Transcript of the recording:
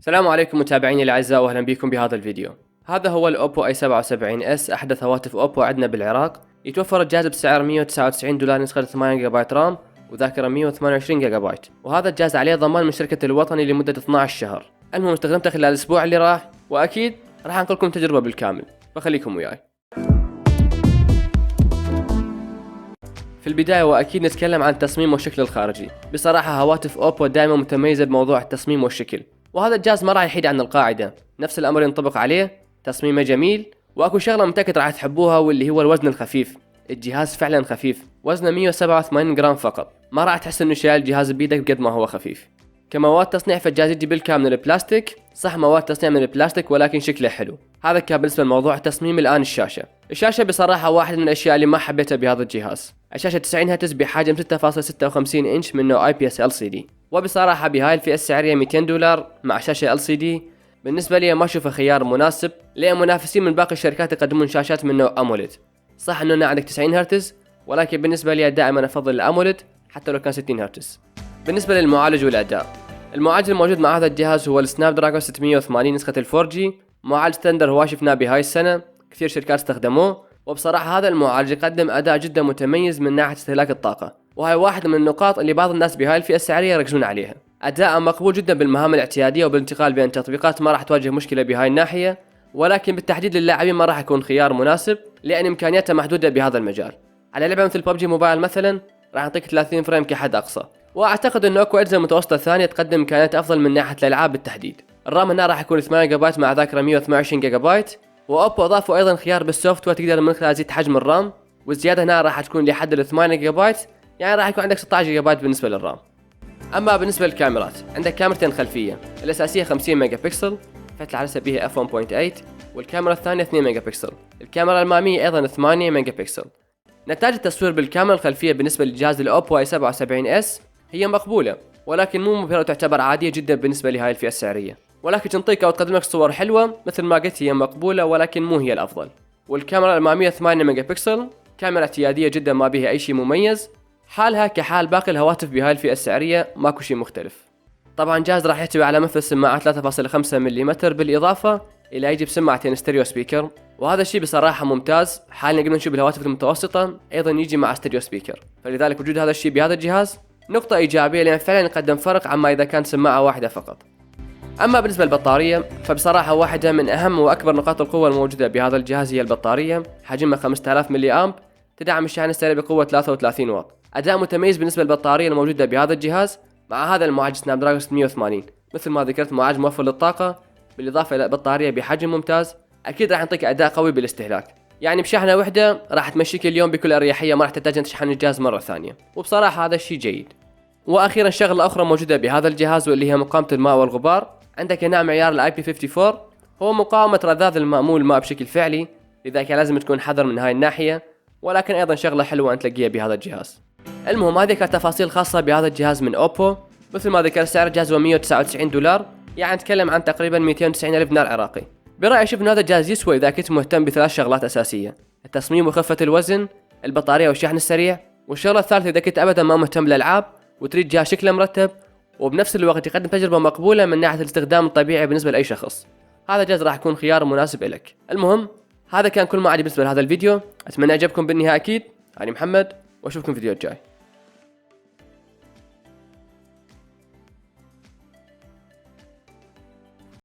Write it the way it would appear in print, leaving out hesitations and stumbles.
السلام عليكم متابعيني الاعزاء واهلا بكم بهذا الفيديو. هذا هو الاوبو اي 77 اس احدث هواتف اوبو عندنا بالعراق. يتوفر الجهاز بسعر $199 نسخة 8 جيجا بايت رام وذاكرة 128 جيجا بايت، وهذا الجهاز عليه ضمان من شركة الوطني لمدة 12 شهر. المهم استخدمته خلال الاسبوع اللي راح، واكيد راح انقل لكم تجربة بالكامل، فخليكم وياي. في البداية واكيد نتكلم عن التصميم والشكل الخارجي. بصراحة هواتف اوبو دائما متميزة بموضوع التصميم والشكل، وهذا الجهاز ما راح يحيد عن القاعدة، نفس الأمر ينطبق عليه. تصميمه جميل، وأكو شغلة متأكد راح تحبوها واللي هو الوزن الخفيف. الجهاز فعلا خفيف، وزنه 187 جرام فقط، ما راح تحس إنه شايل الجهاز بيدك بقد ما هو خفيف. كمواد تصنيع فالجهاز يجي بالكامل من البلاستيك، صح مواد تصنيع من البلاستيك ولكن شكله حلو. هذا كان بالنسبة لموضوع التصميم. الآن الشاشة بصراحة واحد من الأشياء اللي ما حبيتها بهذا الجهاز. الشاشة 90 هرتز بحجم 6.56 إنش من نوع IPS LCD، وبصراحة بهاي الفئة السعرية $200 مع شاشة LCD بالنسبة لي ما أشوفه خيار مناسب، لأن منافسين من باقي الشركات يقدمون شاشات من نوع AMOLED. صح إنه عندك 90 هرتز، ولكن بالنسبة لي دائما أفضل الأموليد حتى لو كان 60 هرتز. بالنسبة للمعالج والأداء، المعالج الموجود مع هذا الجهاز هو السناب دراجون 680 نسخة 4G، معالج ثندر هو شفناه بهاي السنة، كثير شركات استخدموه، وبصراحة هذا المعالج يقدم أداء جدا متميز من ناحية استهلاك الطاقة، وهي واحدة من النقاط اللي بعض الناس بهاي الفئة السعرية يركزون عليها. أداء مقبول جدا بالمهام الاعتيادية وبالانتقال بين التطبيقات، ما راح تواجه مشكلة بهاي الناحية، ولكن بالتحديد للاعبين ما راح يكون خيار مناسب لأن إمكانياته محدودة بهذا المجال. على لعبة مثل PUBG موبايل مثلا راح يعطيك 30 فريم كحد أقصى، وأعتقد أنه أكو أجهزة متوسطة ثانية تقدم إمكانيات أفضل من ناحية الألعاب بالتحديد. الرام هنا راح يكون 8 جيجا بايت مع ذاكرة 128 جيجا بايت، وأوبو أضافوا أيضا خيار بالسوفت وير تقدر من خلال تزيد حجم الرام، والزيادة هنا راح تكون لحد ال 8 جيجا بايت، يعني راح يكون عندك 16 جيجا بايت بالنسبة للرام. أما بالنسبة للكاميرات، عندك كاميرتين خلفية، الأساسية 50 ميجا بكسل فتح العدسة بها f1.8، والكاميرا الثانية 2 ميجا بكسل. الكاميرا الأمامية أيضا 8 ميجا بكسل. نتائج التصوير بالكاميرا الخلفية بالنسبة لجهاز الأوبو اي 77 اس هي مقبولة، ولكن مو مبهرة، تعتبر عادية جدا بالنسبة لهاي الفئة السعرية، ولكن تنطيك أو تقدم لك صور حلوة مثل ما قلت، هي مقبولة ولكن مو هي الأفضل. والكاميرا الأمامية 8 ميجا بكسل، كاميرا اعتيادية جدا ما بها أي شيء مميز، حالها كحال باقي الهواتف بهاي الفئة السعرية، ماكو شيء مختلف. طبعا جهاز راح يحتوي على مثل سماعات 3.5 ملم، بالإضافة إلى يجي بسماعتين ستيريو سبيكر، وهذا الشيء بصراحة ممتاز. حاليا قبل نشوف الهواتف المتوسطة أيضا يجي مع ستيريو سبيكر، فلذلك وجود هذا الشيء بهذا الجهاز نقطة إيجابية، لأن فعلا يقدم فرق عما إذا كان سماعة واحدة فقط. أما بالنسبة للبطارية فبصراحة واحدة من أهم وأكبر نقاط القوة الموجودة بهذا الجهاز هي البطارية، حجمها 5000 ملي أمب، تدعم الشحن السريع بقوة 33 واط. أداء متميز بالنسبة للبطارية الموجودة بهذا الجهاز مع هذا المعالج سناب دراجون 680، مثل ما ذكرت معالج موفر للطاقة، بالإضافة إلى بطارية بحجم ممتاز، أكيد راح يعطيك أداء قوي بالاستهلاك، يعني بشحنة واحدة راح تمشيك اليوم بكل أريحية، ما راح تحتاج أن تشحن الجهاز مرة ثانية، وبصراحة هذا الشيء جيد. واخيرا شغله اخرى موجوده بهذا الجهاز واللي هي مقاومه الماء والغبار. عندك هنا معيار الاي بي 54، هو مقاومه رذاذ الماء مو الماء بشكل فعلي، لذلك لازم تكون حذر من هاي الناحيه، ولكن ايضا شغله حلوه انت تلاقيها بهذا الجهاز. المهم هذه كانت تفاصيل خاصه بهذا الجهاز من اوبو. مثل ما ذكر سعر الجهاز هو $199، يعني نتكلم عن تقريبا 290 ألف دينار عراقي. برايي اشوف ان هذا الجهاز يسوى اذا كنت مهتم بثلاث شغلات اساسيه: التصميم وخفه الوزن، البطاريه والشحن السريع، والشغله الثالثه اذا كنت ابدا ما مهتم بالالعاب وتريد جهاز شكله مرتب وبنفس الوقت يقدم تجربة مقبولة من ناحية الاستخدام الطبيعي بالنسبة لأي شخص. هذا جهاز راح يكون خيار مناسب لك. المهم هذا كان كل ما عندي بالنسبة لهذا الفيديو، أتمنى عجبكم بالنهاية أكيد. أنا محمد وأشوفكم في الفيديو الجاي.